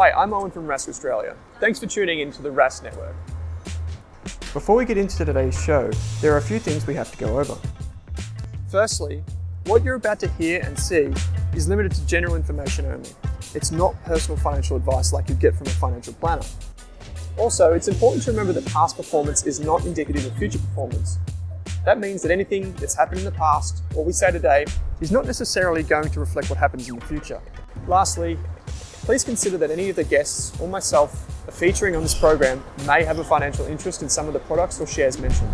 Hi, I'm Owen from Rask Australia. Thanks for tuning in to the Rask Network. Before we get into today's show, there are a few things we have to go over. Firstly, what you're about to hear and see is limited to general information only. It's not personal financial advice like you'd get from a financial planner. Also, it's important to remember that past performance is not indicative of future performance. That means that anything that's happened in the past, or we say today, is not necessarily going to reflect what happens in the future. Lastly, please consider that any of the guests or myself are featuring on this program may have a financial interest in some of the products or shares mentioned.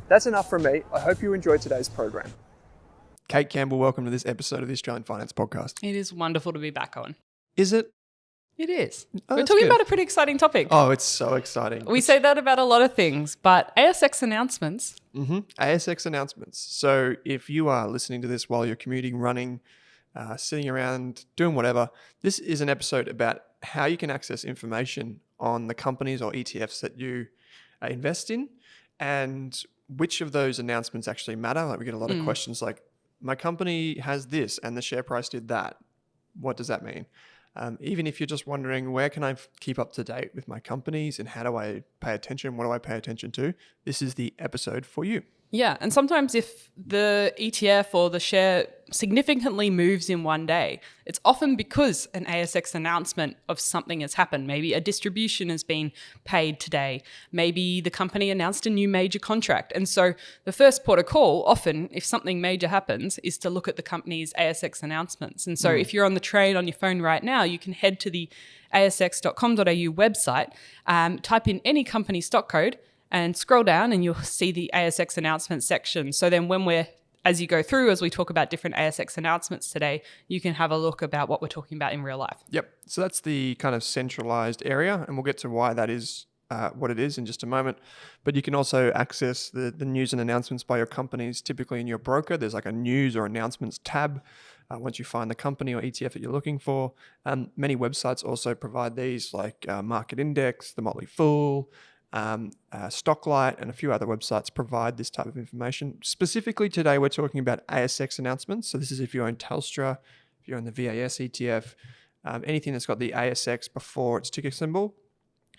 That's enough from me. I hope you enjoyed today's program. Kate Campbell, welcome to this episode of the Australian Finance Podcast. It is wonderful to be back on. Is it? It is. Oh, We're talking about a pretty exciting topic. Oh, it's so exciting. We say that about a lot of things, but ASX announcements. ASX announcements. So if you are listening to this while you're commuting, running, sitting around, doing whatever, this is an episode about how you can access information on the companies or ETFs that you invest in and which of those announcements actually matter. Like we get a lot of questions like, my company has this and the share price did that. What does that mean? Even if you're just wondering, where can I keep up to date with my companies and how do I pay attention? What do I pay attention to? This is the episode for you. Yeah, and sometimes if the ETF or the share significantly moves in one day, it's often because an ASX announcement of something has happened. Maybe a distribution has been paid today. Maybe the company announced a new major contract. And so the first port of call, often if something major happens, is to look at the company's ASX announcements. And so if you're on the train on your phone right now, you can head to the asx.com.au website, type in any company stock code, and scroll down and you'll see the ASX announcements section. So then as you go through, as we talk about different ASX announcements today, you can have a look about what we're talking about in real life. Yep. So that's the kind of centralized area, and we'll get to why that is what it is in just a moment. But you can also access the news and announcements by your companies, typically in your broker. There's like a news or announcements tab. Once you find the company or ETF that you're looking for, many websites also provide these like Market Index, the Motley Fool, Stocklight, and a few other websites provide this type of information. Specifically today, we're talking about ASX announcements. So this is if you own Telstra, if you own the VAS ETF, anything that's got the ASX before its ticker symbol.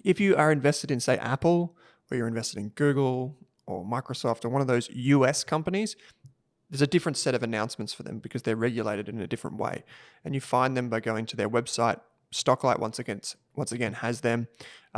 If you are invested in, say, Apple, or you're invested in Google or Microsoft or one of those US companies, there's a different set of announcements for them because they're regulated in a different way. And you find them by going to their website. Stocklight once again has them.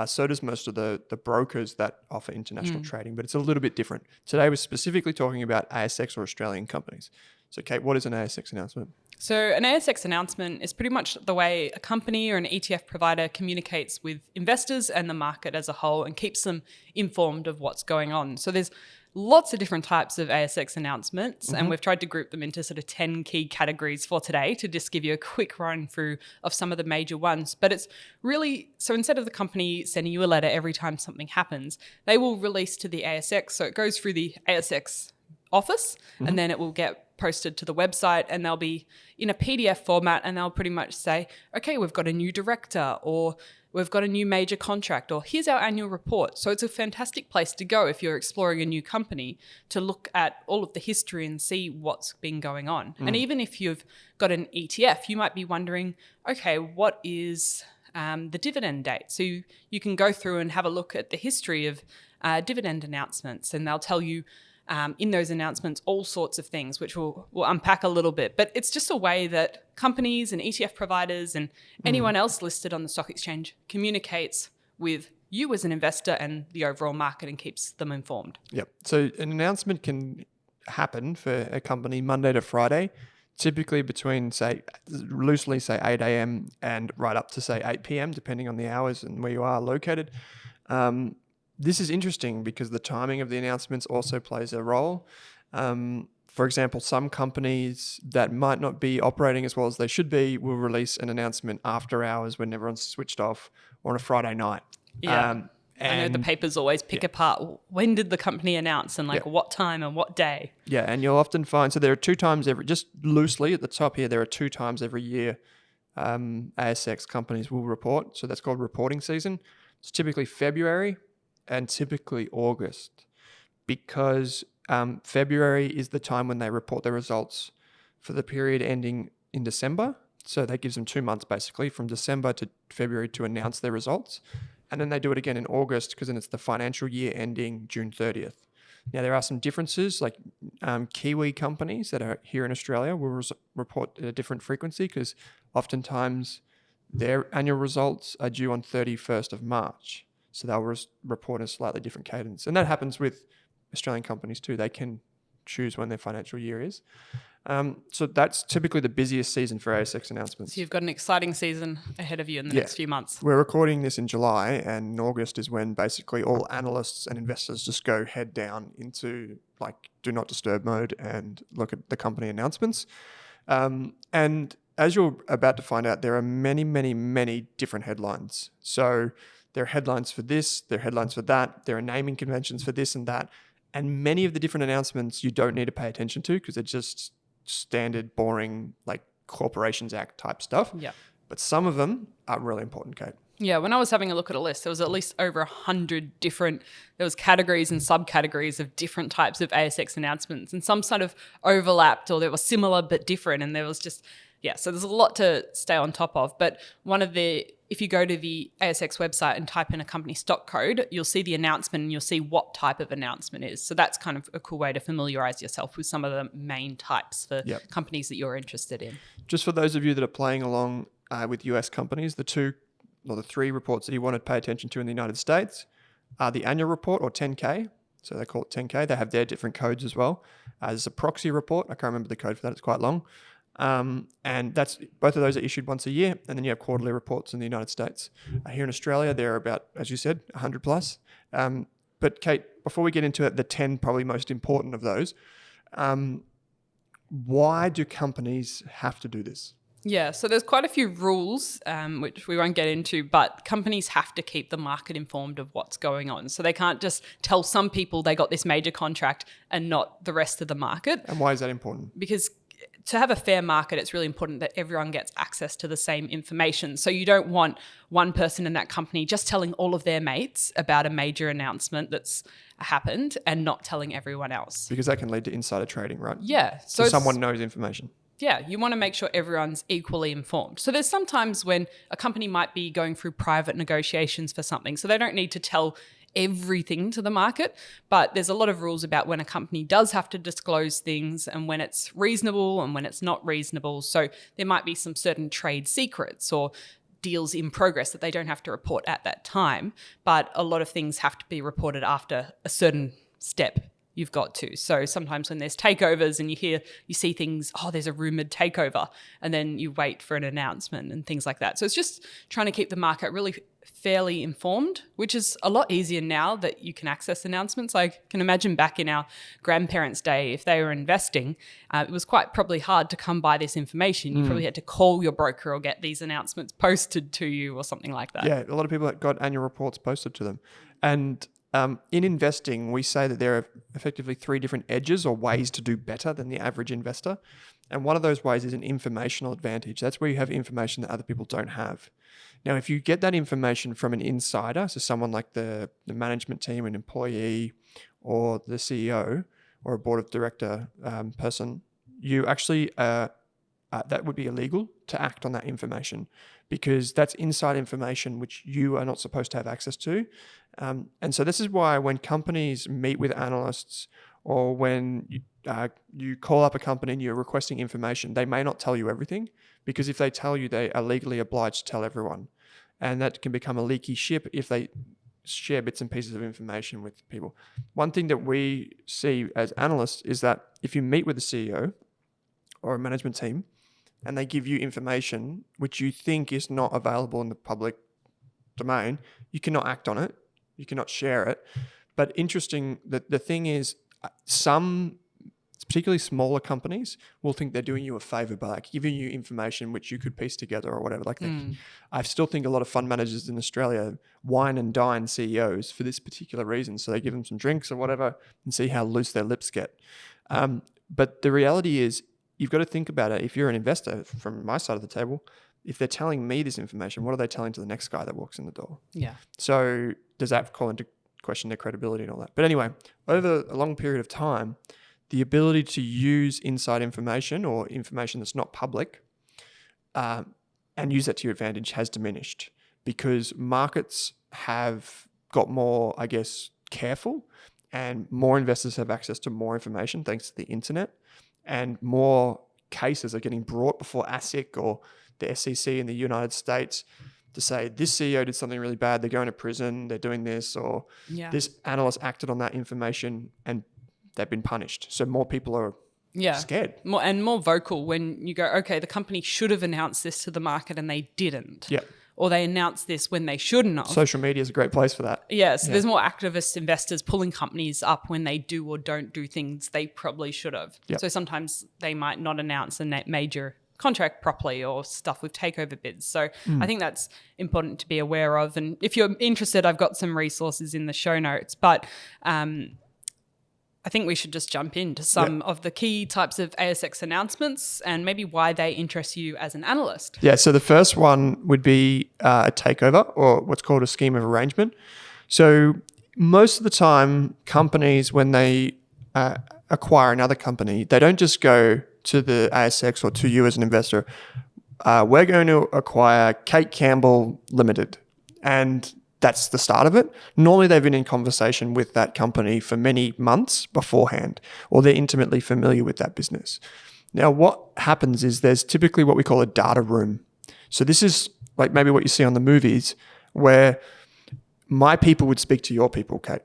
So does most of the brokers that offer international trading, but it's a little bit different. Today we're specifically talking about ASX or Australian companies. So Kate, what is an ASX announcement? So an ASX announcement is pretty much the way a company or an ETF provider communicates with investors and the market as a whole and keeps them informed of what's going on. So there's lots of different types of ASX announcements, and we've tried to group them into sort of 10 key categories for today to just give you a quick run through of some of the major ones. But it's really, so instead of the company sending you a letter every time something happens, they will release to the ASX. So it goes through the ASX office and then it will get posted to the website and they'll be in a PDF format and they'll pretty much say, okay, we've got a new director or we've got a new major contract or here's our annual report. So it's a fantastic place to go if you're exploring a new company to look at all of the history and see what's been going on. And even if you've got an ETF, you might be wondering, okay, what is the dividend date? So you can go through and have a look at the history of dividend announcements and they'll tell you in those announcements all sorts of things, which we'll unpack a little bit. But it's just a way that companies and ETF providers and anyone else listed on the stock exchange communicates with you as an investor and the overall market and keeps them informed. Yep. So an announcement can happen for a company Monday to Friday, typically between, loosely say 8 a.m. and right up to say 8 p.m., depending on the hours and where you are located. This is interesting because the timing of the announcements also plays a role. For example, some companies that might not be operating as well as they should be will release an announcement after hours when everyone's switched off or on a Friday night. Yeah. I know the papers always pick apart when did the company announce and what time and what day. Yeah, and you'll often find, so there are 2 times just loosely at the top here, there are 2 times every year ASX companies will report. So that's called reporting season. It's typically February and typically August because February is the time when they report their results for the period ending in December. So that gives them 2 months basically from December to February to announce their results. And then they do it again in August because then it's the financial year ending June 30th. Now, there are some differences, like Kiwi companies that are here in Australia will report at a different frequency because oftentimes their annual results are due on 31st of March. So they'll report a slightly different cadence. And that happens with Australian companies too. They can choose when their financial year is. So that's typically the busiest season for ASX announcements. So you've got an exciting season ahead of you in the next few months. We're recording this in July, and in August is when basically all analysts and investors just go head down into like do not disturb mode and look at the company announcements. And as you're about to find out, there are many, many, many different headlines. So there are headlines for this, there are headlines for that, there are naming conventions for this and that. And many of the different announcements you don't need to pay attention to because they're just standard, boring, like Corporations Act type stuff. Yeah. But some of them are really important, Kate. Yeah, when I was having a look at a list, there was at least over 100 different, there was categories and subcategories of different types of ASX announcements, and some sort of overlapped or they were similar but different, and there was just, so there's a lot to stay on top of. But if you go to the ASX website and type in a company stock code, you'll see the announcement and you'll see what type of announcement is. So that's kind of a cool way to familiarize yourself with some of the main types for companies that you're interested in. Just for those of you that are playing along with US companies, the 3 reports that you want to pay attention to in the United States are the annual report or 10K. So they call it 10K. They have their different codes as well. There's a proxy report. I can't remember the code for that. It's quite long. And that's both of those are issued once a year, and then you have quarterly reports in the United States. Here in Australia, there are about, as you said, 100 plus. But Kate, before we get into it, the 10 probably most important of those, why do companies have to do this? Yeah, so there's quite a few rules, which we won't get into, but companies have to keep the market informed of what's going on. So they can't just tell some people they got this major contract and not the rest of the market. And why is that important? Because to have a fair market, it's really important that everyone gets access to the same information. So you don't want one person in that company just telling all of their mates about a major announcement that's happened and not telling everyone else. Because that can lead to insider trading, right? Yeah. So someone knows information. Yeah, you want to make sure everyone's equally informed. So there's sometimes when a company might be going through private negotiations for something, so they don't need to tell everything to the market, but there's a lot of rules about when a company does have to disclose things and when it's reasonable and when it's not reasonable. So there might be some certain trade secrets or deals in progress that they don't have to report at that time, but a lot of things have to be reported after a certain step you've got to. So sometimes when there's takeovers and you see things, there's a rumored takeover, and then you wait for an announcement and things like that. So it's just trying to keep the market really fairly informed, which is a lot easier now that you can access announcements. I can imagine back in our grandparents' day, if they were investing, it was quite probably hard to come by this information. You probably had to call your broker or get these announcements posted to you or something like that. Yeah, a lot of people got annual reports posted to them. And in investing, we say that there are effectively 3 different edges or ways to do better than the average investor. And one of those ways is an informational advantage. That's where you have information that other people don't have. Now, if you get that information from an insider, so someone like the management team, an employee, or the CEO, or a board of director person, you actually, that would be illegal to act on that information because that's inside information which you are not supposed to have access to. And so this is why when companies meet with analysts or when you call up a company and you're requesting information, they may not tell you everything because if they tell you, they are legally obliged to tell everyone. And that can become a leaky ship if they share bits and pieces of information with people. One thing that we see as analysts is that if you meet with a CEO or a management team and they give you information which you think is not available in the public domain, you cannot act on it. You cannot share it. But interesting, the thing is some particularly smaller companies will think they're doing you a favor by like giving you information which you could piece together or whatever. I still think a lot of fund managers in Australia wine and dine CEOs for this particular reason. So they give them some drinks or whatever and see how loose their lips get. But the reality is you've got to think about it. If you're an investor from my side of the table, if they're telling me this information, what are they telling to the next guy that walks in the door? Yeah. So does that call into question their credibility and all that? But anyway, over a long period of time, the ability to use inside information or information that's not public and use that to your advantage has diminished because markets have got more, I guess, careful, and more investors have access to more information thanks to the internet, and more cases are getting brought before ASIC or the SEC in the United States to say this CEO did something really bad, they're going to prison, they're doing this, or this analyst acted on that information and they've been punished. So more people are scared. More vocal when you go, okay, the company should have announced this to the market and they didn't. Yeah. Or they announced this when they shouldn't have. Social media is a great place for that. Yeah, so there's more activist investors pulling companies up when they do or don't do things they probably should have. Yep. So sometimes they might not announce a major contract properly or stuff with takeover bids. So I think that's important to be aware of. And if you're interested, I've got some resources in the show notes. But I think we should just jump into some of the key types of ASX announcements and maybe why they interest you as an analyst. Yeah, so the first one would be a takeover, or what's called a scheme of arrangement. So most of the time, companies, when they acquire another company, they don't just go to the ASX or to you as an investor. We're going to acquire Kate Campbell Limited, and that's the start of it. Normally, they've been in conversation with that company for many months beforehand, or they're intimately familiar with that business. Now, what happens is there's typically what we call a data room. So this is like maybe what you see on the movies, where my people would speak to your people, Kate,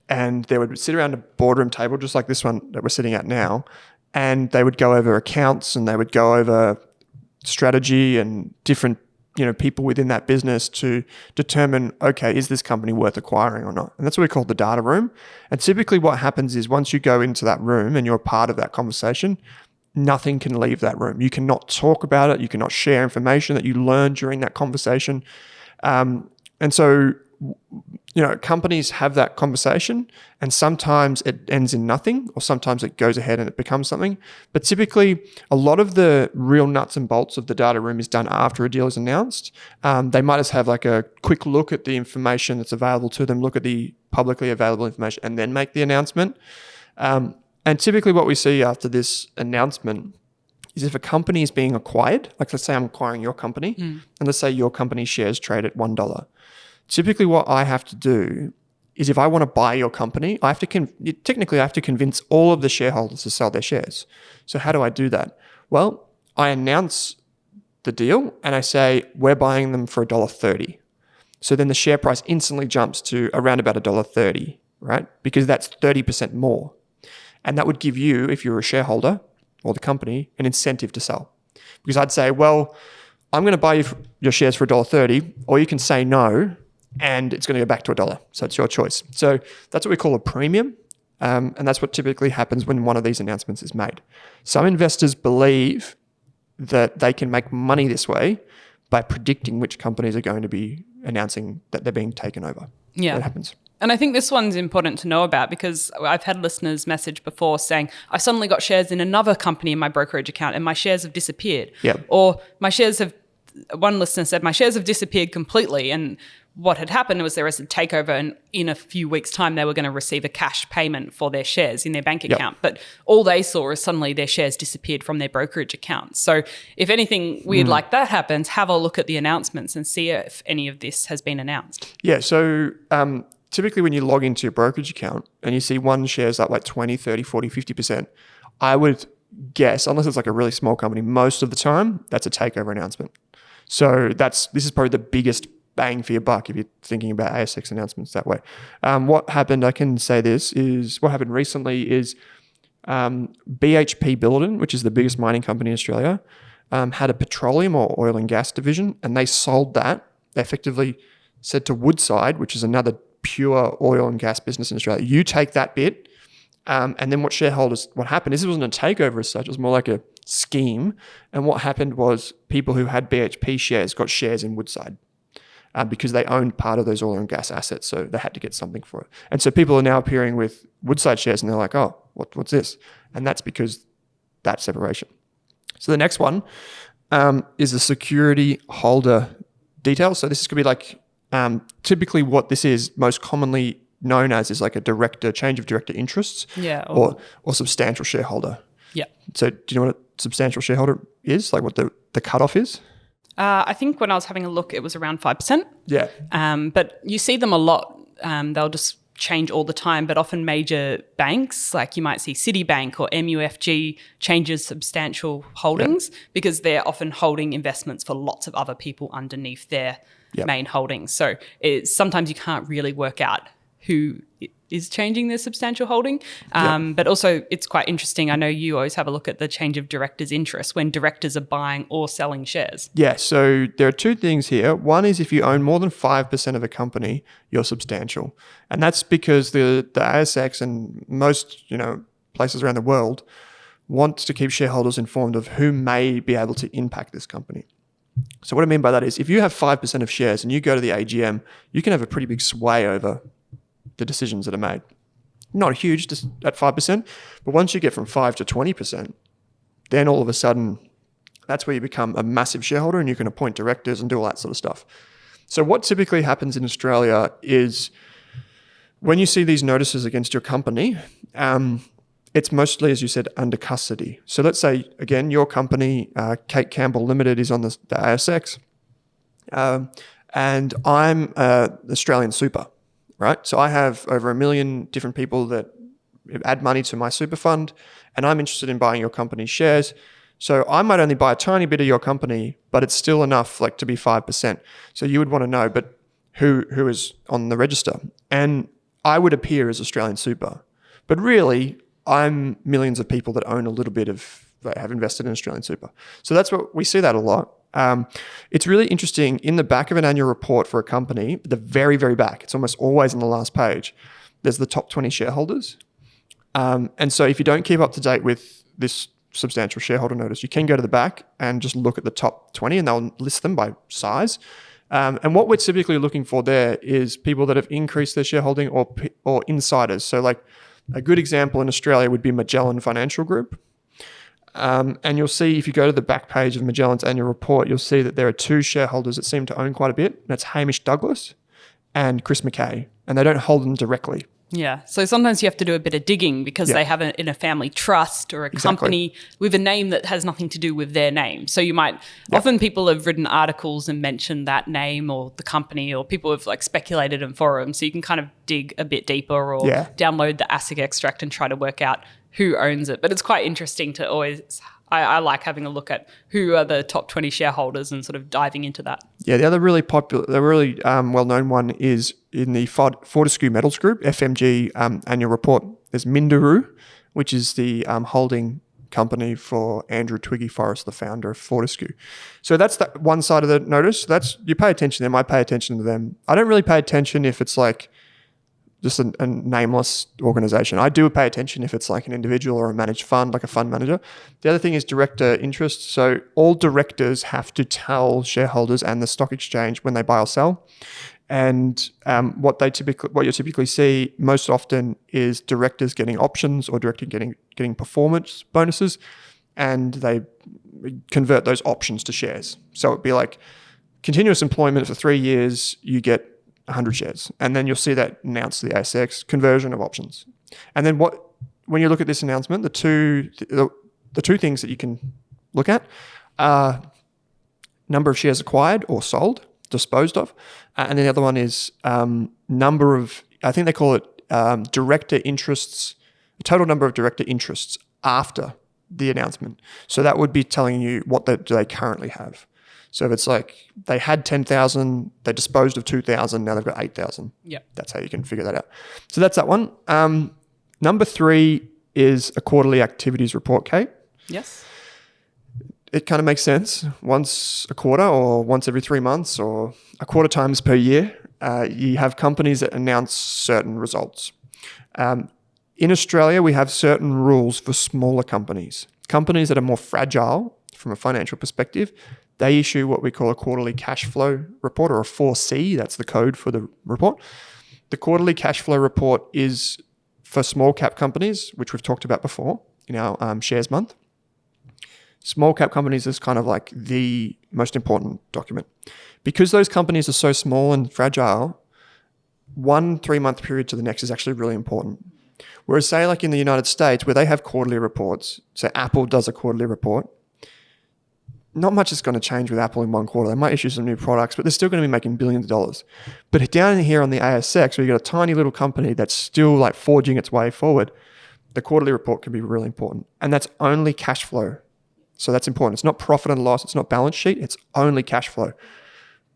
and they would sit around a boardroom table, just like this one that we're sitting at now, and they would go over accounts and they would go over strategy and different people within that business to determine, okay, is this company worth acquiring or not? And that's what we call the data room. And typically what happens is once you go into that room and you're a part of that conversation, nothing can leave that room. You cannot talk about it. You cannot share information that you learned during that conversation. And so, companies have that conversation, and sometimes it ends in nothing, or sometimes it goes ahead and it becomes something. But typically, a lot of the real nuts and bolts of the data room is done after a deal is announced. They might just have like a quick look at the information that's available to them, look at the publicly available information, and then make the announcement. And typically what we see after this announcement is if a company is being acquired, like let's say I'm acquiring your company, and let's say your company shares trade at $1. Typically what I have to do is if I want to buy your company, I have to convince all of the shareholders to sell their shares. So how do I do that? Well, I announce the deal and I say, we're buying them for $1.30. So then the share price instantly jumps to around about $1.30, right? Because that's 30% more. And that would give you, if you're a shareholder or the company, an incentive to sell. Because I'd say, well, I'm going to buy your shares for $1.30, or you can say no, and it's going to go back to $1. So it's your choice. So that's what we call a premium. And that's what typically happens when one of these announcements is made. Some investors believe that they can make money this way by predicting which companies are going to be announcing that they're being taken over. Yeah. That happens. And I think this one's important to know about because I've had listeners message before saying, I suddenly got shares in another company in my brokerage account and my shares have disappeared. Yep. Or one listener said, my shares have disappeared completely. And what had happened was there was a takeover, and in a few weeks' time, they were going to receive a cash payment for their shares in their bank account. But all they saw is suddenly their shares disappeared from their brokerage account. So if anything weird like that happens, have a look at the announcements and see if any of this has been announced. Yeah. So typically when you log into your brokerage account and you see one share's up like 20, 30, 40, 50%, I would guess, unless it's like a really small company, most of the time, that's a takeover announcement. So this is probably the biggest bang for your buck if you're thinking about ASX announcements that way. What happened, I can say this, is what happened recently is BHP Billiton, which is the biggest mining company in Australia, had a petroleum or oil and gas division, and they sold that. They effectively said to Woodside, which is another pure oil and gas business in Australia, you take that bit, and then what happened is it wasn't a takeover as such, it was more like a scheme. And what happened was people who had BHP shares got shares in Woodside. Because they owned part of those oil and gas assets, so they had to get something for it. And so people are now appearing with Woodside shares, and they're like, "Oh, what's this?" And that's because that separation. So the next one is the security holder details. So this could be like typically what this is most commonly known as is like a change of director interests, or substantial shareholder. Yeah. So do you know what a substantial shareholder is? Like what the cutoff is? I think when I was having a look, it was around 5%. Yeah. But you see them a lot. They'll just change all the time, but often major banks, like you might see Citibank or MUFG, changes substantial holdings because they're often holding investments for lots of other people underneath their main holdings. So sometimes you can't really work out who is changing their substantial holding. But also it's quite interesting. I know you always have a look at the change of directors' interest when directors are buying or selling shares. Yeah, so there are two things here. One is if you own more than 5% of a company, you're substantial. And that's because the ASX and most, places around the world wants to keep shareholders informed of who may be able to impact this company. So what I mean by that is if you have 5% of shares and you go to the AGM, you can have a pretty big sway over the decisions that are made. Not huge, just at 5%, but once you get from 5 to 20%, then all of a sudden, that's where you become a massive shareholder and you can appoint directors and do all that sort of stuff. So what typically happens in Australia is when you see these notices against your company, it's mostly, as you said, under custody. So let's say, again, your company, Kate Campbell Limited, is on the ASX, and I'm Australian Super. Right? So I have over 1 million different people that add money to my super fund, and I'm interested in buying your company's shares. So I might only buy a tiny bit of your company, but it's still enough to be 5%. So you would want to know, but who is on the register? And I would appear as Australian Super. But really, I'm millions of people that own a little bit that have invested in Australian Super. So that's what we see that a lot. It's really interesting in the back of an annual report for a company, the very, very back, it's almost always on the last page, there's the top 20 shareholders. And so if you don't keep up to date with this substantial shareholder notice, you can go to the back and just look at the top 20 and they'll list them by size. And what we're typically looking for there is people that have increased their shareholding or insiders. So a good example in Australia would be Magellan Financial Group. And you'll see if you go to the back page of Magellan's annual report, you'll see that there are two shareholders that seem to own quite a bit. That's Hamish Douglas and Chris McKay, and they don't hold them directly. Yeah. So sometimes you have to do a bit of digging because they have it in a family trust or a company with a name that has nothing to do with their name. So you might, often people have written articles and mentioned that name or the company, or people have speculated in forums. So you can kind of dig a bit deeper or download the ASIC extract and try to work out who owns it. But it's quite interesting to always, I like having a look at who are the top 20 shareholders and sort of diving into that. Yeah, the other really popular, the really well-known one is in the Fortescue Metals Group, FMG annual report. There's Minderoo, which is the holding company for Andrew Twiggy Forrest, the founder of Fortescue. So that's that one side of the notice. You pay attention to them, I pay attention to them. I don't really pay attention if it's just a nameless organization. I do pay attention if it's an individual or a managed fund, like a fund manager. The other thing is director interest. So all directors have to tell shareholders and the stock exchange when they buy or sell. And what you typically see most often is directors getting options or directors getting performance bonuses, and they convert those options to shares. So it'd be continuous employment for 3 years, you get 100 shares. And then you'll see that announced to the ASX, conversion of options. And then when you look at this announcement, the two things that you can look at are number of shares acquired or sold, disposed of. And then the other one is number of, I think they call it director interests, total number of director interests after the announcement. So that would be telling you what do they currently have. So if it's they had 10,000, they disposed of 2,000, now they've got 8,000. Yeah. That's how you can figure that out. So that's that one. Number 3 is a quarterly activities report, Kate. Yes. It kind of makes sense. Once a quarter or once every 3 months or a quarter times per year, you have companies that announce certain results. In Australia, we have certain rules for smaller companies. Companies that are more fragile from a financial perspective, they issue what we call a quarterly cash flow report, or a 4C. That's the code for the report. The quarterly cash flow report is for small cap companies, which we've talked about before in our shares month. Small cap companies is kind of the most important document. Because those companies are so small and fragile, 1 3-month period to the next is actually really important. Whereas say in the United States, where they have quarterly reports, so Apple does a quarterly report, not much is going to change with Apple in one quarter. They might issue some new products, but they're still going to be making billions of dollars. But down here on the ASX, where you've got a tiny little company that's still like forging its way forward, the quarterly report can be really important. And that's only cash flow. So that's important. It's not profit and loss. It's not balance sheet. It's only cash flow.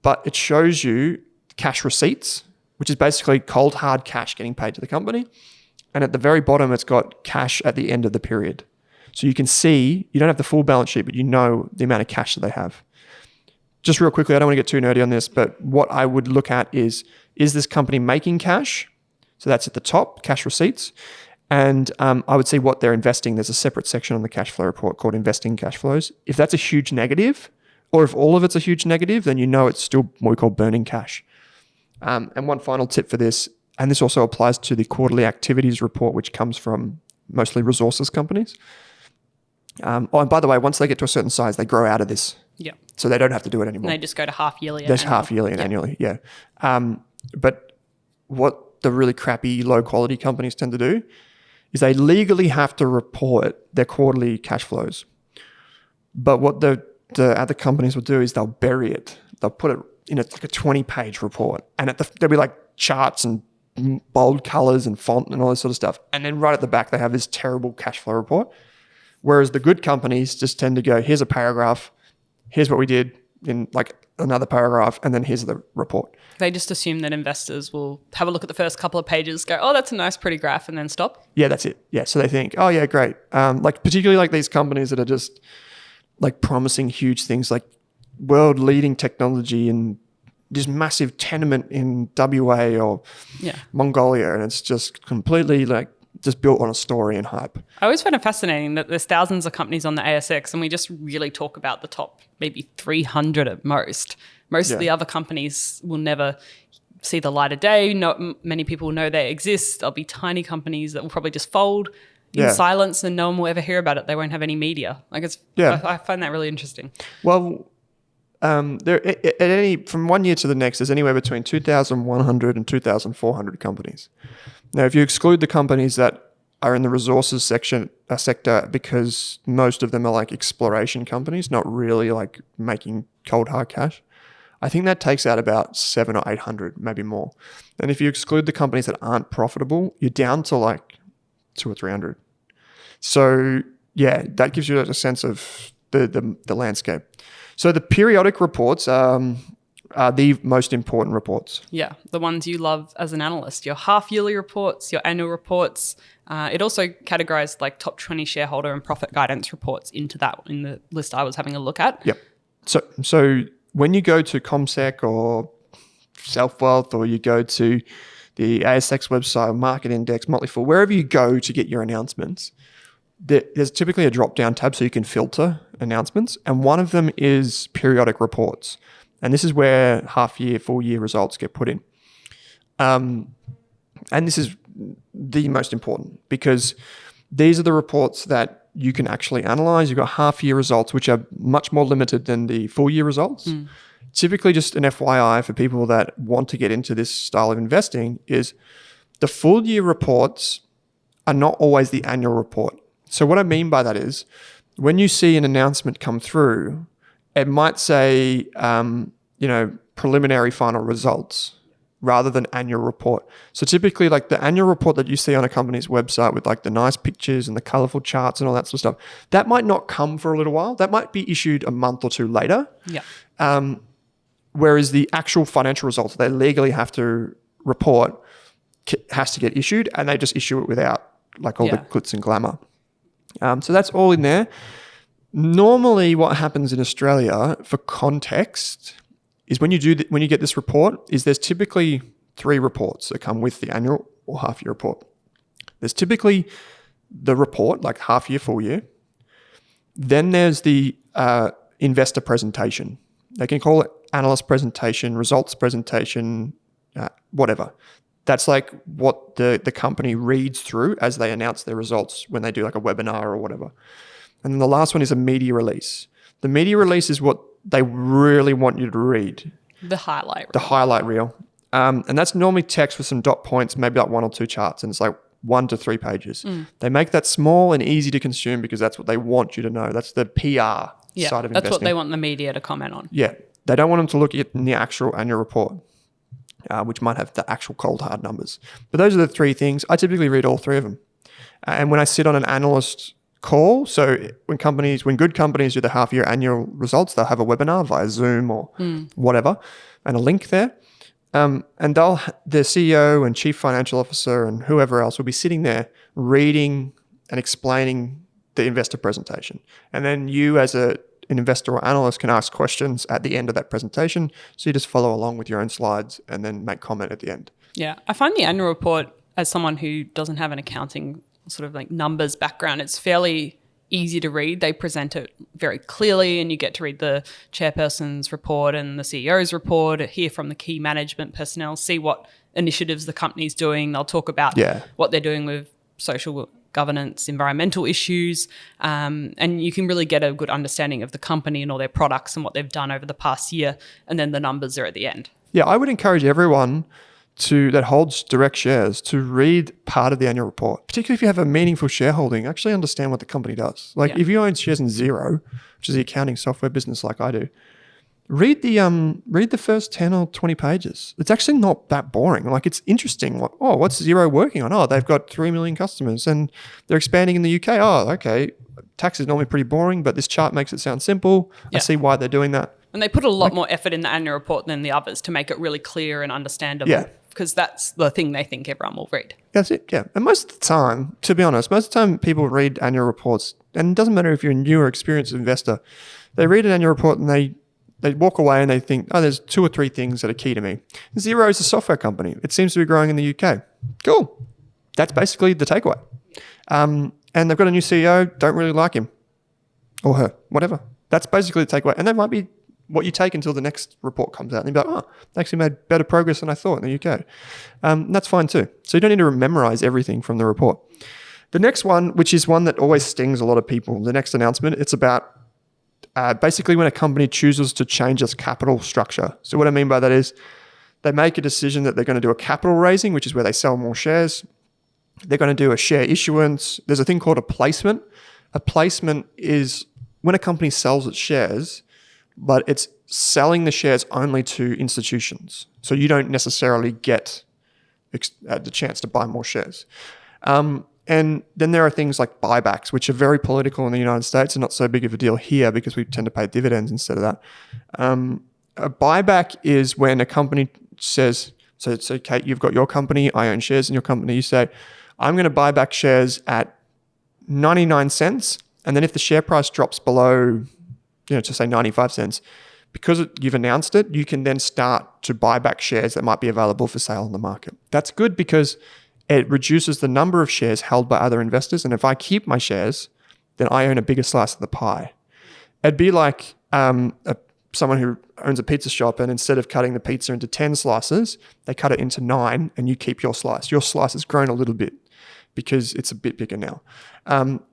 But it shows you cash receipts, which is basically cold, hard cash getting paid to the company. And at the very bottom, it's got cash at the end of the period. So you can see, you don't have the full balance sheet, but you know the amount of cash that they have. Just real quickly, I don't want to get too nerdy on this, but what I would look at is this company making cash? So that's at the top, cash receipts. And I would see what they're investing. There's a separate section on the cash flow report called investing cash flows. If that's a huge negative, or if all of it's a huge negative, then you know it's still what we call burning cash. And one final tip for this, and this also applies to the quarterly activities report, which comes from mostly resources companies. And by the way, once they get to a certain size, they grow out of this. Yeah. So they don't have to do it anymore. And they just go to half yearly. There's half yearly and annually, yeah. But what the really crappy, low quality companies tend to do is they legally have to report their quarterly cash flows. But what the other companies will do is they'll bury it. They'll put it in like a 20-page report. And there'll be like charts and bold colors and font and all this sort of stuff. And then right at the back, they have this terrible cash flow report. Whereas the good companies just tend to go, here's a paragraph, here's what we did in like another paragraph, and then here's the report. They just assume that investors will have a look at the first couple of pages, go, oh, that's a nice, pretty graph, and then stop. Yeah, that's it. Yeah, so they think, oh yeah, great. Like particularly like these companies that are just like promising huge things like world-leading technology and this massive tenement in WA or Mongolia, and it's just completely like just built on a story and hype. I always find it fascinating that there's thousands of companies on the ASX and we just really talk about the top maybe 300 at most. Most of the other companies will never see the light of day. Not many people know they exist. There'll be tiny companies that will probably just fold in silence and no one will ever hear about it. They won't have any media. Like I find that really interesting. Well, from 1 year to the next, there's anywhere between 2,100 and 2,400 companies. Now, if you exclude the companies that are in the resources sector, because most of them are like exploration companies, not really like making cold hard cash, I think that takes out about 700 or 800, maybe more. And if you exclude the companies that aren't profitable, you're down to like 200 or 300. So yeah, that gives you a sense of the landscape. So the periodic reports are the most important reports. Yeah, the ones you love as an analyst. Your half-yearly reports, your annual reports. It also categorized like top 20 shareholder and profit guidance reports into that in the list I was having a look at. Yep. So when you go to CommSec or Self-Wealth or you go to the ASX website, Market Index, Motley Fool, wherever you go to get your announcements, there's typically a drop-down tab so you can filter announcements. And one of them is periodic reports. And this is where half-year, full-year results get put in. And this is the most important because these are the reports that you can actually analyze. You've got half-year results, which are much more limited than the full-year results. Typically, just an FYI for people that want to get into this style of investing is the full-year reports are not always the annual report. So what I mean by that is when you see an announcement come through, it might say, preliminary final results rather than annual report. So typically like the annual report that you see on a company's website with like the nice pictures and the colorful charts and all that sort of stuff, that might not come for a little while. That might be issued a month or two later. Yeah. Whereas the actual financial results they legally have to report has to get issued and they just issue it without like all the glitz and glamour. So that's all in there. Normally what happens in Australia for context is when you get this report is there's typically 3 reports that come with the annual or half year report. There's typically the report, like half year, full year. Then there's the investor presentation. They can call it analyst presentation, results presentation, whatever. That's like what the company reads through as they announce their results when they do like a webinar or whatever. And then the last one is a media release. The media release is what they really want you to read. The highlight reel. The highlight reel. And that's normally text with some dot points, maybe like 1 or 2 charts. And it's like 1 to 3 pages. They make that small and easy to consume because that's what they want you to know. That's the PR Yeah, side of that's investing. what they want the media to comment on. Yeah, they don't want them to look at the actual annual report, which might have the actual cold hard numbers. But those are the three things. I typically read all three of them. And when I sit on an analyst call, so when good companies do the half year annual results, they'll have a webinar via Zoom or whatever, and a link there. And the CEO and chief financial officer and whoever else will be sitting there reading and explaining the investor presentation. And then you as an investor or analyst can ask questions at the end of that presentation. So you just follow along with your own slides and then make comment at the end. Yeah, I find the annual report, as someone who doesn't have an accounting sort of like numbers background, it's fairly easy to read. They present it very clearly and you get to read the chairperson's report and the CEO's report, hear from the key management personnel, see what initiatives the company's doing. They'll talk about what they're doing with social governance, environmental issues, and you can really get a good understanding of the company and all their products and what they've done over the past year, and then the numbers are at the end. Yeah, I would encourage everyone that holds direct shares to read part of the annual report, particularly if you have a meaningful shareholding. Actually understand what the company does. Like if you own shares in Xero, which is the accounting software business like I do, read the first 10 or 20 pages. It's actually not that boring. Like it's interesting. Like, oh, what's Xero working on? Oh, they've got 3 million customers and they're expanding in the UK. Oh, okay. Tax is normally pretty boring, but this chart makes it sound simple. I see why they're doing that. And they put a lot more effort in the annual report than the others to make it really clear and understandable. Yeah. Because that's the thing they think everyone will read. That's it, yeah. And most of the time, to be honest, most of the time people read annual reports, and it doesn't matter if you're a new or experienced investor, they read an annual report and they walk away and they think, oh, there's 2 or 3 things that are key to me. Xero is a software company. It seems to be growing in the UK. Cool. That's basically the takeaway. And they've got a new CEO, don't really like him or her, whatever. That's basically the takeaway. And that might be what you take until the next report comes out. And you're like, oh, they actually made better progress than I thought in the UK. That's fine too. So you don't need to memorize everything from the report. The next one, which is one that always stings a lot of people, the next announcement, it's about basically when a company chooses to change its capital structure. So what I mean by that is they make a decision that they're going to do a capital raising, which is where they sell more shares. They're going to do a share issuance. There's a thing called a placement. A placement is when a company sells its shares, but it's selling the shares only to institutions. So you don't necessarily get the chance to buy more shares. And then there are things like buybacks, which are very political in the United States and not so big of a deal here because we tend to pay dividends instead of that. A buyback is when a company says, so Kate, you've got your company, I own shares in your company. You say, I'm going to buy back shares at 99 cents. And then if the share price drops below, to say 95 cents, because you've announced it, you can then start to buy back shares that might be available for sale on the market. That's good because it reduces the number of shares held by other investors. And if I keep my shares, then I own a bigger slice of the pie. It'd be like someone who owns a pizza shop and instead of cutting the pizza into 10 slices, they cut it into 9 and you keep your slice. Your slice has grown a little bit because it's a bit bigger now.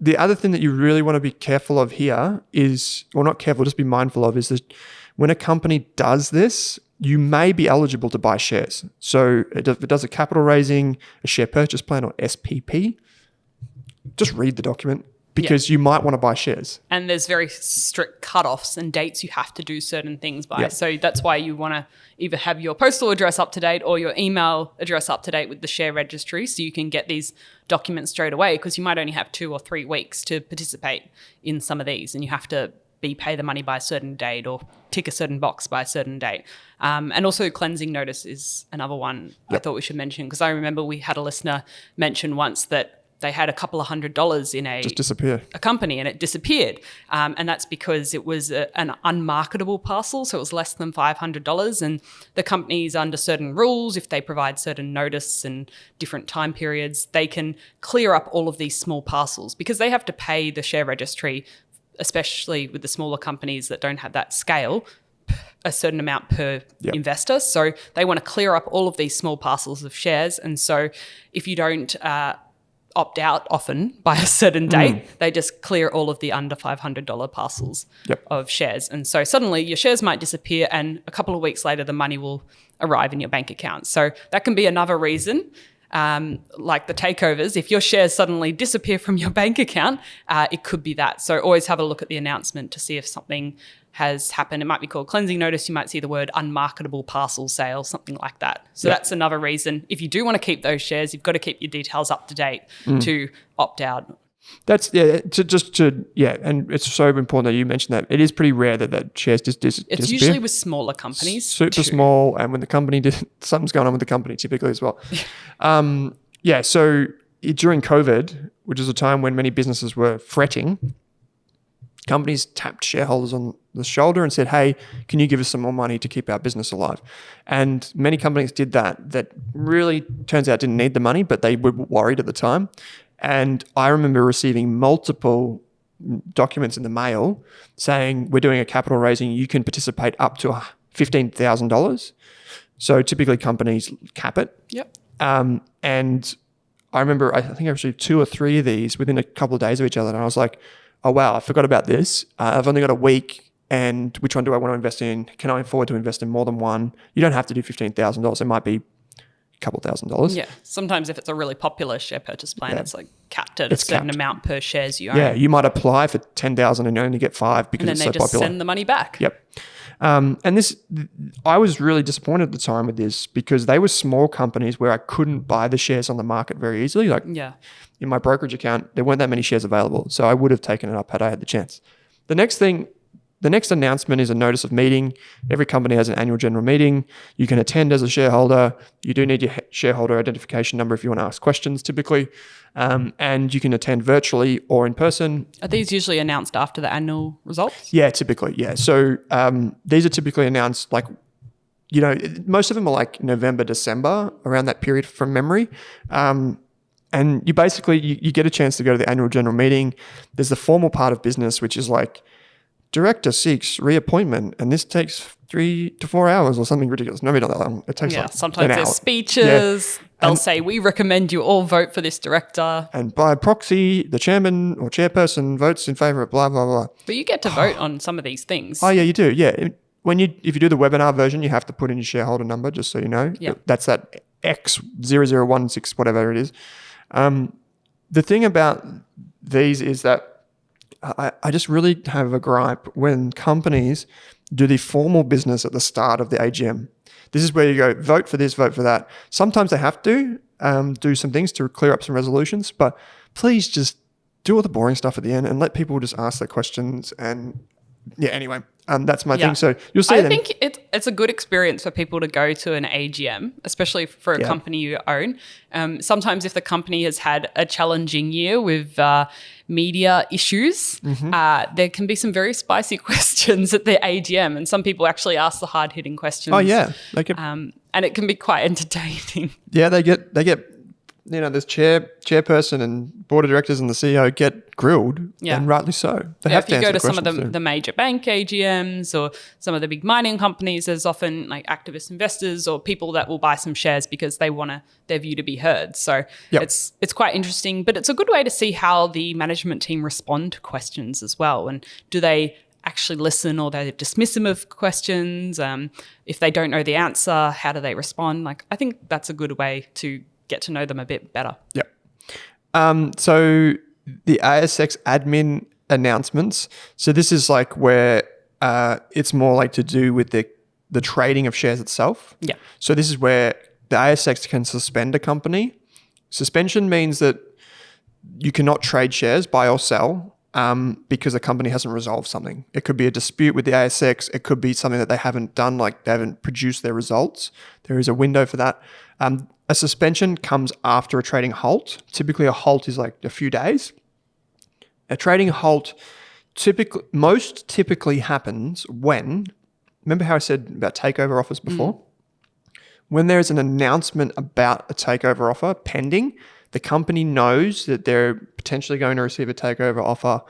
The other thing that you really want to be careful of here is, or not careful, just be mindful of, is that when a company does this, you may be eligible to buy shares. So if it does a capital raising, a share purchase plan or SPP, just read the document because you might want to buy shares. And there's very strict cutoffs and dates you have to do certain things by. So that's why you want to either have your postal address up to date or your email address up to date with the share registry so you can get these documents straight away, because you might only have 2 or 3 weeks to participate in some of these and you have to pay the money by a certain date or tick a certain box by a certain date. And also cleansing notice is another one I thought we should mention, because I remember we had a listener mention once that they had a couple of $100 in a company and it disappeared. And that's because it was an unmarketable parcel. So it was less than $500. And the company's under certain rules, if they provide certain notice and different time periods, they can clear up all of these small parcels because they have to pay the share registry, especially with the smaller companies that don't have that scale, a certain amount per investor. So they want to clear up all of these small parcels of shares. And so if you don't opt out often by a certain date, they just clear all of the under $500 parcels of shares. And so suddenly your shares might disappear and a couple of weeks later the money will arrive in your bank account. So that can be another reason like the takeovers, if your shares suddenly disappear from your bank account, it could be that. So always have a look at the announcement to see if something has happened. It might be called cleansing notice. You might see the word unmarketable parcel sale, something like that. So that's another reason. If you do want to keep those shares, you've got to keep your details up to date to opt out. That's and it's so important that you mentioned that. It is pretty rare that shares just disappear. It's usually with smaller companies. Super small, and when the company something's going on with the company typically as well. So during COVID, which is a time when many businesses were fretting, companies tapped shareholders on the shoulder and said, hey, can you give us some more money to keep our business alive? And many companies did that. That really turns out didn't need the money, but they were worried at the time. And I remember receiving multiple documents in the mail saying, we're doing a capital raising, you can participate up to $15,000. So typically companies cap it. Yep. And I remember, I think I received 2 or 3 of these within a couple of days of each other. And I was like, oh, wow, I forgot about this. I've only got a week. And which one do I want to invest in? Can I afford to invest in more than one? You don't have to do $15,000. It might be a couple $1,000s. Yeah. Sometimes if it's a really popular share purchase plan, it's like capped at a certain amount per shares you own. Yeah, you might apply for 10,000 and you only get 5 because it's so popular. And then they just send the money back. Yep. And this, I was really disappointed at the time with this because they were small companies where I couldn't buy the shares on the market very easily. Like in my brokerage account, there weren't that many shares available. So I would have taken it up had I had the chance. The next announcement is a notice of meeting. Every company has an annual general meeting. You can attend as a shareholder. You do need your shareholder identification number if you want to ask questions typically. And you can attend virtually or in person. Are these usually announced after the annual results? Yeah, typically. Yeah. So these are typically announced like, most of them are like November, December, around that period from memory. And you basically, you get a chance to go to the annual general meeting. There's the formal part of business, which is like, director seeks reappointment, and this takes 3 to 4 hours or something ridiculous. No, maybe not that long. It takes sometimes an hour. There's speeches. Yeah. They'll say, we recommend you all vote for this director. And by proxy, the chairman or chairperson votes in favor of blah, blah, blah. But you get to vote on some of these things. Oh, yeah, you do. Yeah. If you do the webinar version, you have to put in your shareholder number, just so you know. Yeah. That's that X0016, whatever it is. The thing about these is that I just really have a gripe when companies do the formal business at the start of the AGM. This is where you go, vote for this, vote for that. Sometimes they have to do some things to clear up some resolutions, but please just do all the boring stuff at the end and let people just ask their questions. And anyway, that's my thing. So you'll see. I think it's a good experience for people to go to an AGM, especially for a company you own. Sometimes if the company has had a challenging year with media issues, there can be some very spicy questions at the AGM, and some people actually ask the hard-hitting questions. Oh yeah, they get, and it can be quite entertaining. Yeah, they get. There's chairperson and board of directors and the CEO get grilled, and rightly so. They have if to you go to answer some of the major bank AGMs or some of the big mining companies, there's often like activist investors or people that will buy some shares because they want their view to be heard. So it's quite interesting, but it's a good way to see how the management team respond to questions as well. And do they actually listen or they're dismissive of questions? If they don't know the answer, how do they respond? Like, I think that's a good way to get to know them a bit better. Yep. So the ASX admin announcements. So this is like where it's more like to do with the trading of shares itself. Yeah. So this is where the ASX can suspend a company. Suspension means that you cannot trade shares, buy or sell, because the company hasn't resolved something. It could be a dispute with the ASX. It could be something that they haven't done, like they haven't produced their results. There is a window for that. A suspension comes after a trading halt. Typically, a halt is like a few days. A trading halt most typically happens when, remember how I said about takeover offers before? When there is an announcement about a takeover offer pending, the company knows that they're potentially going to receive a takeover offer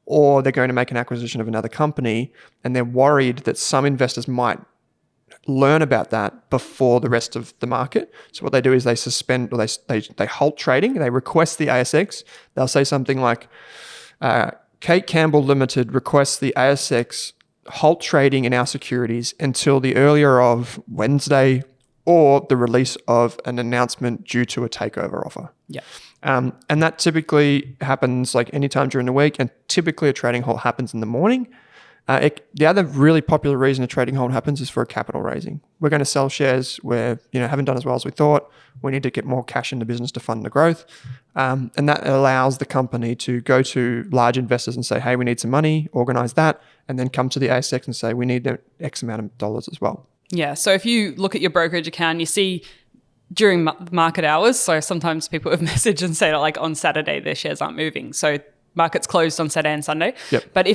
or they're going to make an acquisition of another company, and they're worried that some investors might learn about that before the rest of the market. So what they do is they suspend or they halt trading. They request the ASX. They'll say something like, Kate Campbell Limited requests the ASX halt trading in our securities until the earlier of Wednesday or the release of an announcement due to a takeover offer. Yeah. And that typically happens like anytime during the week, and typically a trading halt happens in the morning. The other really popular reason a trading halt happens is for a capital raising. We're going to sell shares where haven't done as well as we thought. We need to get more cash in the business to fund the growth, and that allows the company to go to large investors and say, "Hey, we need some money." Organize that, and then come to the ASX and say, "We need X amount of dollars as well." Yeah. So if you look at your brokerage account, you see during market hours. So sometimes people have messaged and say like on Saturday their shares aren't moving. So market's closed on Saturday and Sunday. Yep. But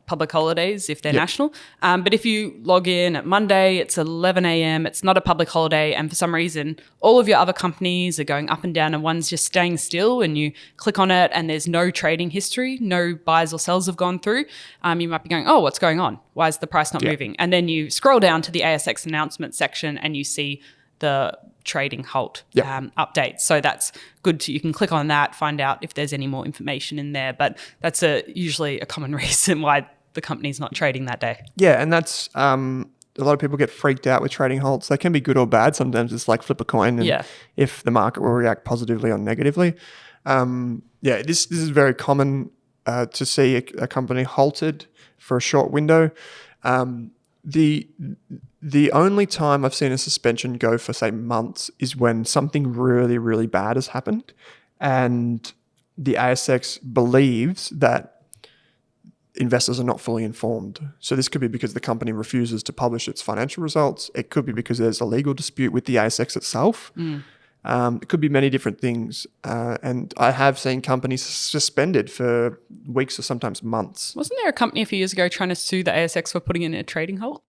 public holidays if they're national. But if you log in at Monday, it's 11 a.m., it's not a public holiday, and for some reason, all of your other companies are going up and down and one's just staying still, and you click on it and there's no trading history, no buys or sells have gone through, you might be going, oh, what's going on? Why is the price not moving? And then you scroll down to the ASX announcement section and you see the trading halt update. So that's good. You can click on that, find out if there's any more information in there. But that's usually a common reason why the company's not trading that day. Yeah, and that's a lot of people get freaked out with trading halts. They can be good or bad. Sometimes it's like flip a coin, and if the market will react positively or negatively. This is very common to see a company halted for a short window. The only time I've seen a suspension go for, say, months is when something really, really bad has happened, and the ASX believes that investors are not fully informed. So this could be because the company refuses to publish its financial results. It could be because there's a legal dispute with the ASX itself. It could be many different things. And I have seen companies suspended for weeks or sometimes months. Wasn't there a company a few years ago trying to sue the ASX for putting in a trading halt?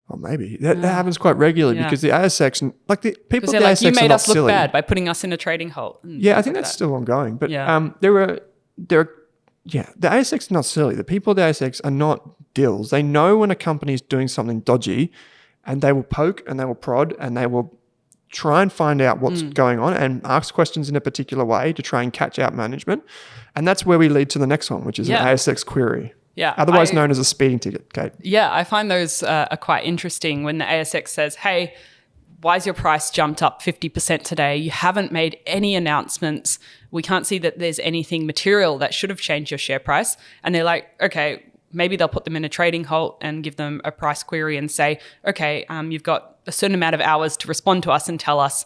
Oh, maybe. That happens quite regularly because the ASX, like the people at the ASX you made are us not look silly. bad by putting us in a trading halt. Yeah, I think that's still ongoing. But the ASX is not silly. The people at the ASX are not dills. They know when a company is doing something dodgy, and they will poke and they will prod and they will try and find out what's going on and ask questions in a particular way to try and catch out management. And that's where we lead to the next one, which is an ASX query. Yeah. Otherwise known as a speeding ticket, Kate. Yeah, I find those are quite interesting when the ASX says, hey, why is your price jumped up 50% today? You haven't made any announcements. We can't see that there's anything material that should have changed your share price. And they're like, okay, maybe they'll put them in a trading halt and give them a price query and say, okay, you've got a certain amount of hours to respond to us and tell us,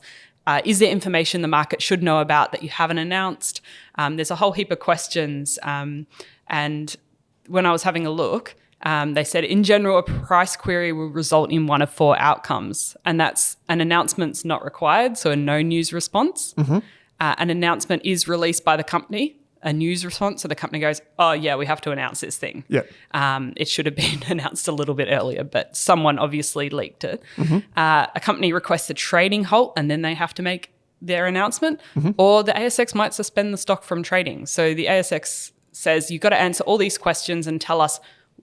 is there information the market should know about that you haven't announced? There's a whole heap of questions. And when I was having a look, they said, in general, a price query will result in one of 4 outcomes. And that's an announcement's not required, so a no news response. An announcement is released by the company, a news response. So the company goes, oh, yeah, we have to announce this thing. It should have been announced a little bit earlier, but someone obviously leaked it. A company requests a trading halt and then they have to make their announcement, or the ASX might suspend the stock from trading. So the ASX says, you've got to answer all these questions and tell us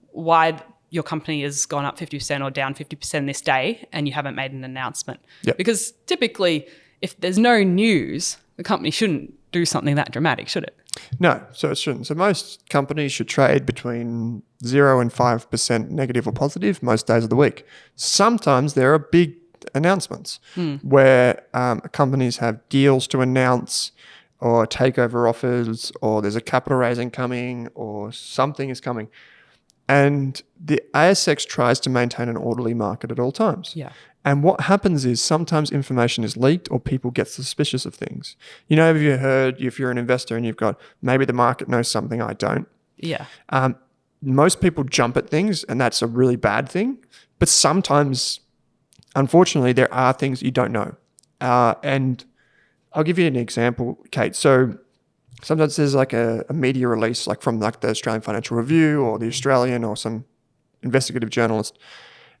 why your company has gone up 50% or down 50% this day and you haven't made an announcement. Because typically, if there's no news, the company shouldn't do something that dramatic, should it? No, so it shouldn't. So most companies should trade between 0 and 5% negative or positive most days of the week. Sometimes there are big announcements where companies have deals to announce or takeover offers, or there's a capital raising coming, or something is coming. And the ASX tries to maintain an orderly market at all times. And what happens is sometimes information is leaked or people get suspicious of things. Have you heard, if you're an investor and you've got, maybe the market knows something I don't. Most people jump at things and that's a really bad thing. But sometimes, unfortunately, there are things you don't know. And I'll give you an example, Kate. So sometimes there's like a media release, like from like the Australian Financial Review or the Australian or some investigative journalist,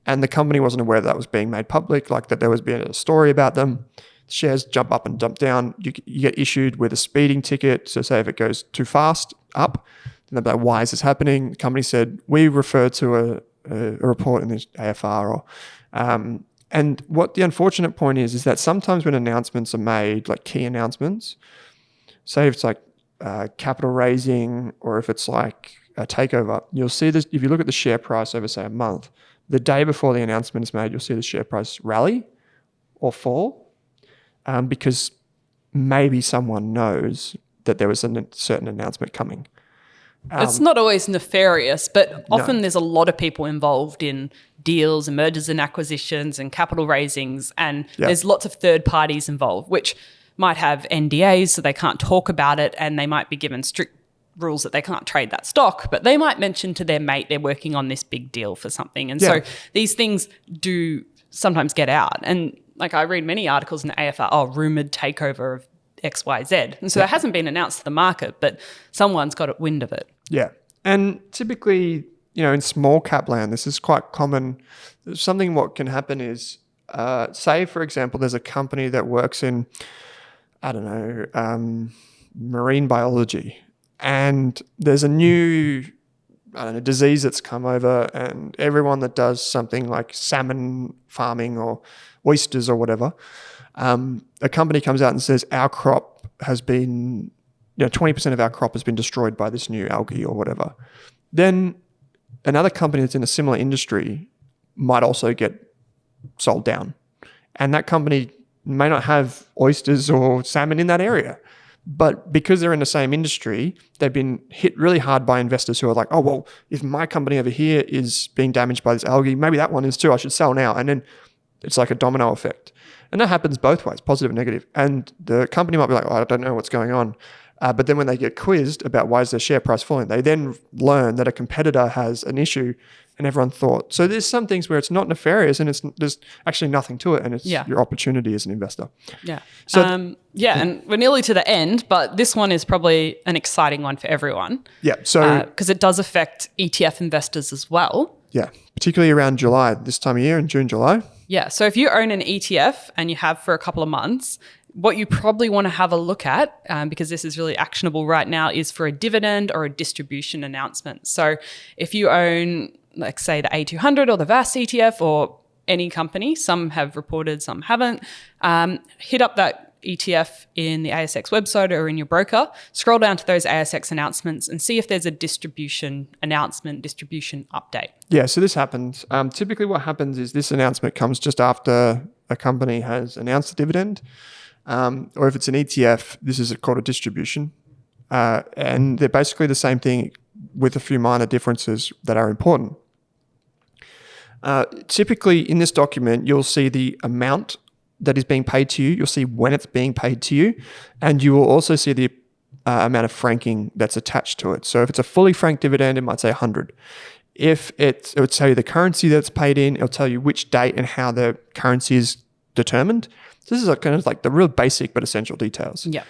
and the company wasn't aware that was being made public, like that there was being a story about them. Shares jump up and dump down. You get issued with a speeding ticket. So say if it goes too fast up, then they'll be like, why is this happening? The company said, we refer to a report in the AFR. And what the unfortunate point is that sometimes when announcements are made, like key announcements, say if it's like capital raising or if it's like a takeover, you'll see this, if you look at the share price over, say, a month, the day before the announcement is made, you'll see the share price rally or fall, because maybe someone knows that there was a certain announcement coming. It's not always nefarious, but often there's a lot of people involved in deals and mergers and acquisitions and capital raisings, and there's lots of third parties involved, which might have NDAs, so they can't talk about it, and they might be given strict rules that they can't trade that stock, but they might mention to their mate they're working on this big deal for something. And so these things do sometimes get out. And like I read many articles in the AFR, rumoured takeover of XYZ. And so it hasn't been announced to the market, but someone's got wind of it. Yeah. And typically, in small cap land, this is quite common. Something what can happen is, say, for example, there's a company that works in, marine biology, and there's a new, disease that's come over, and everyone that does something like salmon farming or oysters or whatever, a company comes out and says our crop has been, 20% of our crop has been destroyed by this new algae or whatever. Then another company that's in a similar industry might also get sold down. And that company may not have oysters or salmon in that area. But because they're in the same industry, they've been hit really hard by investors who are like, oh, well, if my company over here is being damaged by this algae, maybe that one is too. I should sell now. And then it's like a domino effect. And that happens both ways, positive and negative. And the company might be like, oh, I don't know what's going on. But then when they get quizzed about why is their share price falling, they then learn that a competitor has an issue and everyone thought. So there's some things where it's not nefarious and there's actually nothing to it, and it's your opportunity as an investor. Yeah. So and we're nearly to the end, but this one is probably an exciting one for everyone. Yeah. So because it does affect ETF investors as well. Yeah. Particularly around July, this time of year, in June, July. Yeah. So if you own an ETF and you have for a couple of months, what you probably want to have a look at, because this is really actionable right now, is for a dividend or a distribution announcement. So if you own, like say the A200 or the VAS ETF or any company, some have reported, some haven't, hit up that ETF in the ASX website or in your broker, scroll down to those ASX announcements and see if there's a distribution announcement, distribution update. Yeah, so this happens. Typically what happens is this announcement comes just after a company has announced a dividend. Or if it's an ETF, this is called a distribution. And they're basically the same thing with a few minor differences that are important. Typically in this document, you'll see the amount that is being paid to you. You'll see when it's being paid to you. And you will also see the amount of franking that's attached to it. So if it's a fully franked dividend, it might say 100. If it would tell you the currency that's paid in, it'll tell you which date and how the currency is determined. So this is kind of like the real basic but essential details. Yeah.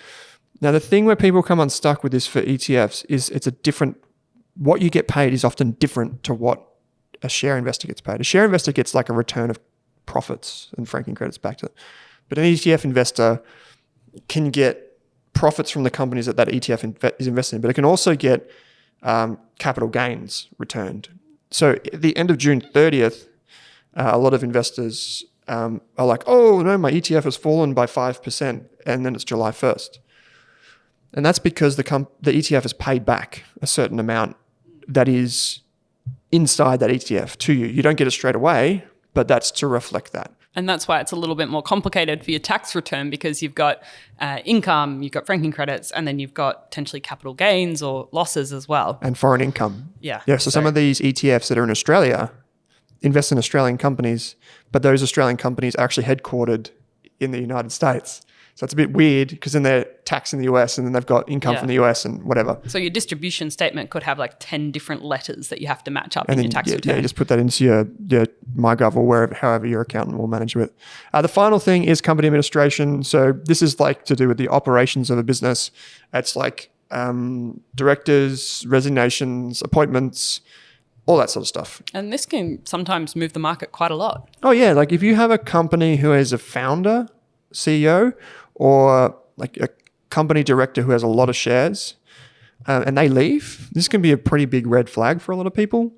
Now, the thing where people come unstuck with this for ETFs is it's a different, what you get paid is often different to what a share investor gets paid. A share investor gets like a return of profits and franking credits back to it. But an ETF investor can get profits from the companies that ETF is invested in, but it can also get capital gains returned. So at the end of June 30th, a lot of investors are like, oh no, my ETF has fallen by 5%, and then it's July 1st. And that's because the ETF has paid back a certain amount that is inside that ETF to you. You don't get it straight away, but that's to reflect that. And that's why it's a little bit more complicated for your tax return, because you've got income, you've got franking credits, and then you've got potentially capital gains or losses as well. And foreign income. Yeah. Yeah. So some of these ETFs that are in Australia invest in Australian companies, but those Australian companies are actually headquartered in the United States. So it's a bit weird because then they're taxed in the US and then they've got income from the US and whatever. So your distribution statement could have like 10 different letters that you have to match up and in then, your tax return. Yeah, you just put that into your MyGov or wherever, however your accountant will manage it. The final thing is company administration. So this is like to do with the operations of a business. It's like directors, resignations, appointments, all that sort of stuff. And this can sometimes move the market quite a lot. Oh yeah, like if you have a company who has a founder, CEO, or like a company director who has a lot of shares and they leave, this can be a pretty big red flag for a lot of people.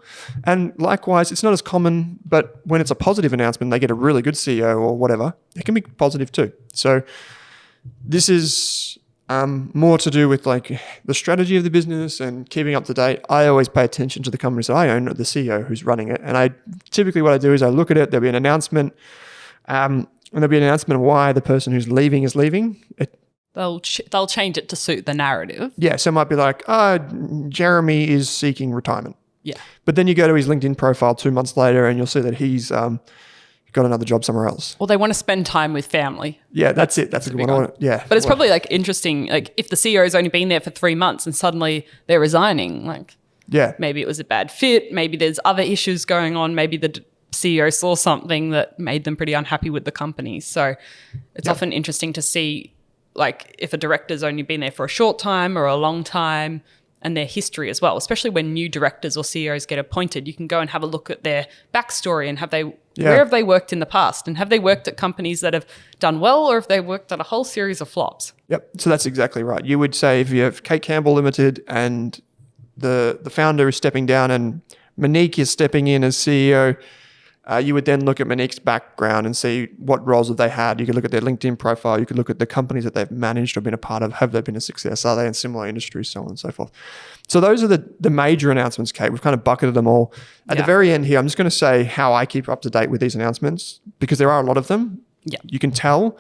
And likewise, it's not as common, but when it's a positive announcement, they get a really good CEO or whatever, it can be positive too. So this is more to do with like the strategy of the business and keeping up to date. I always pay attention to the companies that I own, the CEO who's running it. And typically what I do is I look at it, there'll be an announcement. and there'll be an announcement of why the person who's leaving is leaving. They'll change it to suit the narrative. Yeah, so it might be like, Jeremy is seeking retirement. Yeah. But then you go to his LinkedIn profile 2 months later and you'll see that he's got another job somewhere else. Or they want to spend time with family. Yeah, that's it. That's a good one. Yeah. But it's probably like interesting, like if the CEO's only been there for 3 months and suddenly they're resigning, like maybe it was a bad fit, maybe there's other issues going on, maybe the CEO saw something that made them pretty unhappy with the company. So it's often interesting to see like if a director's only been there for a short time or a long time, and their history as well, especially when new directors or CEOs get appointed. You can go and have a look at their backstory and where have they worked in the past, and have they worked at companies that have done well, or have they worked at a whole series of flops? Yep. So that's exactly right. You would say if you have Kate Campbell Limited and the founder is stepping down and Monique is stepping in as CEO, you would then look at Monique's background and see what roles have they had. You could look at their LinkedIn profile. You could look at the companies that they've managed or been a part of. Have they been a success? Are they in similar industries? So on and so forth. So those are the major announcements, Kate. We've kind of bucketed them all. At the very end here, I'm just going to say how I keep up to date with these announcements, because there are a lot of them. Yeah. You can tell.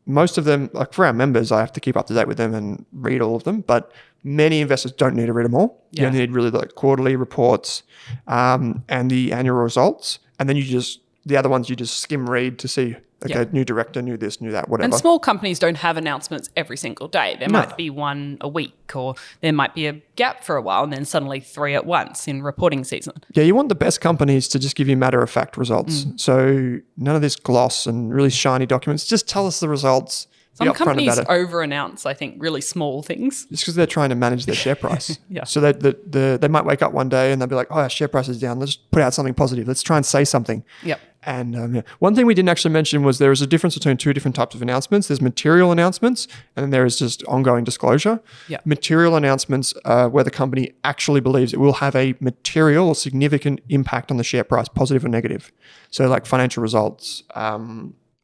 Most of them, like for our members, I have to keep up to date with them and read all of them. But many investors don't need to read them all. You only need really like quarterly reports and the annual results. And then the other ones you just skim read to see, okay, new director, new this, new that, whatever. And small companies don't have announcements every single day. There might be one a week, or there might be a gap for a while and then suddenly 3 at once in reporting season. Yeah, you want the best companies to just give you matter-of-fact results. So none of this gloss and really shiny documents. Just tell us the results. Some companies over-announce, I think, really small things. Just because they're trying to manage their share price. So they might wake up one day and they'll be like, our share price is down. Let's put out something positive. Let's try and say something. Yep. And one thing we didn't actually mention was there is a difference between 2 different types of announcements. There's material announcements, and then there is just ongoing disclosure. Yep. Material announcements where the company actually believes it will have a material or significant impact on the share price, positive or negative. So like financial results.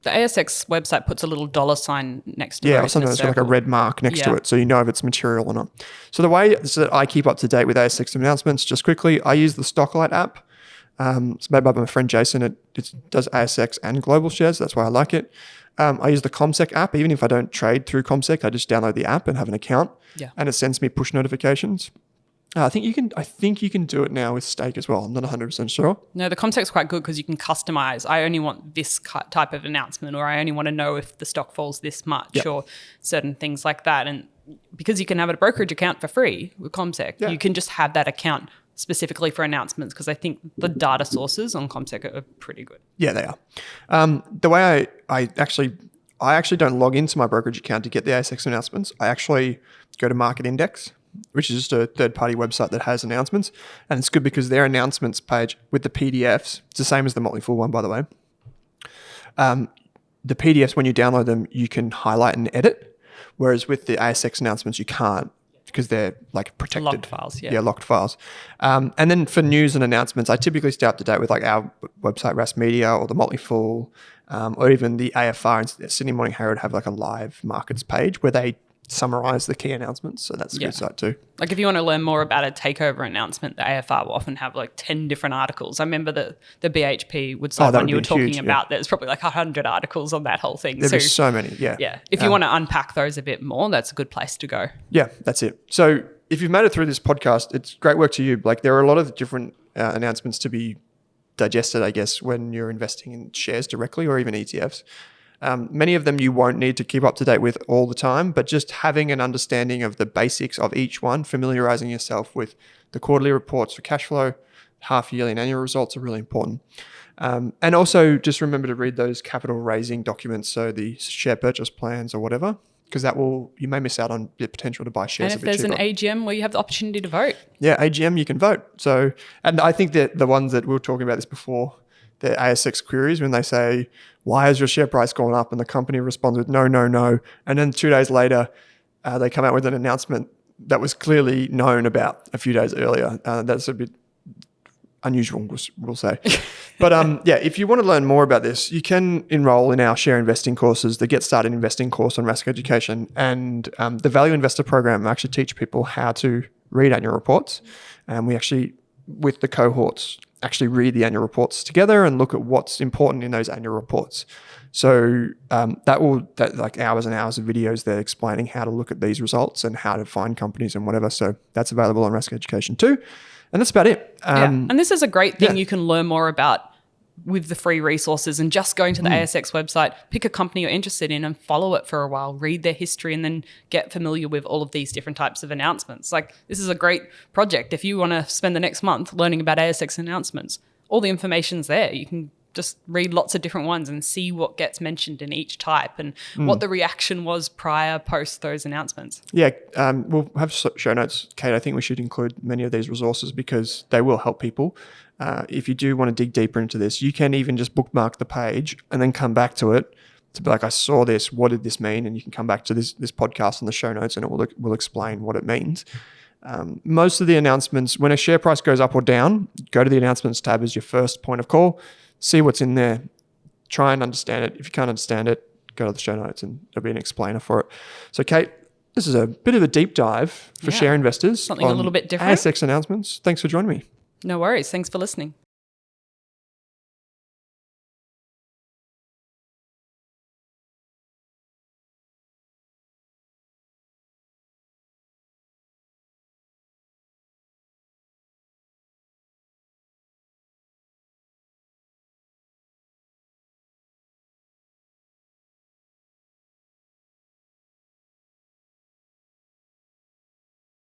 The ASX website puts a little $sign next to it. Yeah, or something that's got like a red mark next to it, so you know if it's material or not. So the way that I keep up to date with ASX announcements, just quickly, I use the Stocklight app. It's made by my friend Jason. It does ASX and global shares. That's why I like it. I use the CommSec app. Even if I don't trade through CommSec, I just download the app and have an account. Yeah. And it sends me push notifications. I think you can do it now with Stake as well. I'm not 100% sure. No, the CommSec's quite good because you can customize. I only want this type of announcement, or I only want to know if the stock falls this much, or certain things like that. And because you can have a brokerage account for free with CommSec, you can just have that account specifically for announcements, because I think the data sources on CommSec are pretty good. Yeah, they are. The way I actually don't log into my brokerage account to get the ASX announcements. I actually go to Market Index, which is just a third-party website that has announcements. And it's good because their announcements page with the PDFs, it's the same as the Motley Fool one, by the way. The PDFs, when you download them, you can highlight and edit, whereas with the ASX announcements, you can't, because they're like protected. Locked files, Yeah, locked files. And then for news and announcements, I typically stay up to date with like our website, Rask Media, or the Motley Fool, or even the AFR and Sydney Morning Herald have like a live markets page where they summarize the key announcements. So that's a good site too. Like if you want to learn more about a takeover announcement, the AFR will often have like 10 different articles. I remember the BHP would say when you were talking about, there's probably like 100 articles on that whole thing. There'd be so many, Yeah. If you want to unpack those a bit more, that's a good place to go. Yeah, that's it. So if you've made it through this podcast, it's great work to you. Like there are a lot of different announcements to be digested, I guess, when you're investing in shares directly or even ETFs. Many of them you won't need to keep up to date with all the time, but just having an understanding of the basics of each one, familiarizing yourself with the quarterly reports for cash flow, half yearly and annual results are really important. And also just remember to read those capital raising documents, so the share purchase plans or whatever, because you may miss out on the potential to buy shares. And if there's an AGM where you have the opportunity to vote. Yeah, AGM, you can vote. So, and I think that the ones that we were talking about this before, the ASX queries, when they say, why has your share price gone up? And the company responds with no, no, no. And then 2 days later, they come out with an announcement that was clearly known about a few days earlier. That's a bit unusual, we'll say. But if you want to learn more about this, you can enroll in our share investing courses, the Get Started Investing course on Rask Education, and the Value Investor program. I actually teach people how to read annual reports. And we actually with the cohorts, actually read the annual reports together and look at what's important in those annual reports. So that like hours and hours of videos there explaining how to look at these results and how to find companies and whatever. So that's available on Rask Education too. And that's about it. And this is a great thing you can learn more about with the free resources, and just going to the ASX website, pick a company you're interested in and follow it for a while, read their history, and then get familiar with all of these different types of announcements. Like, this is a great project. If you want to spend the next month learning about ASX announcements, all the information's there. You can just read lots of different ones and see what gets mentioned in each type and what the reaction was prior, post those announcements. Yeah, we'll have show notes, Kate. I think we should include many of these resources because they will help people. If you do want to dig deeper into this, you can even just bookmark the page and then come back to it to be like, I saw this, what did this mean? And you can come back to this podcast in the show notes and it will explain what it means. Most of the announcements, when a share price goes up or down, go to the announcements tab as your first point of call, see what's in there, try and understand it. If you can't understand it, go to the show notes and there'll be an explainer for it. So Kate, this is a bit of a deep dive for share investors. Something a little bit different. ASX announcements. Thanks for joining me. No worries. Thanks for listening.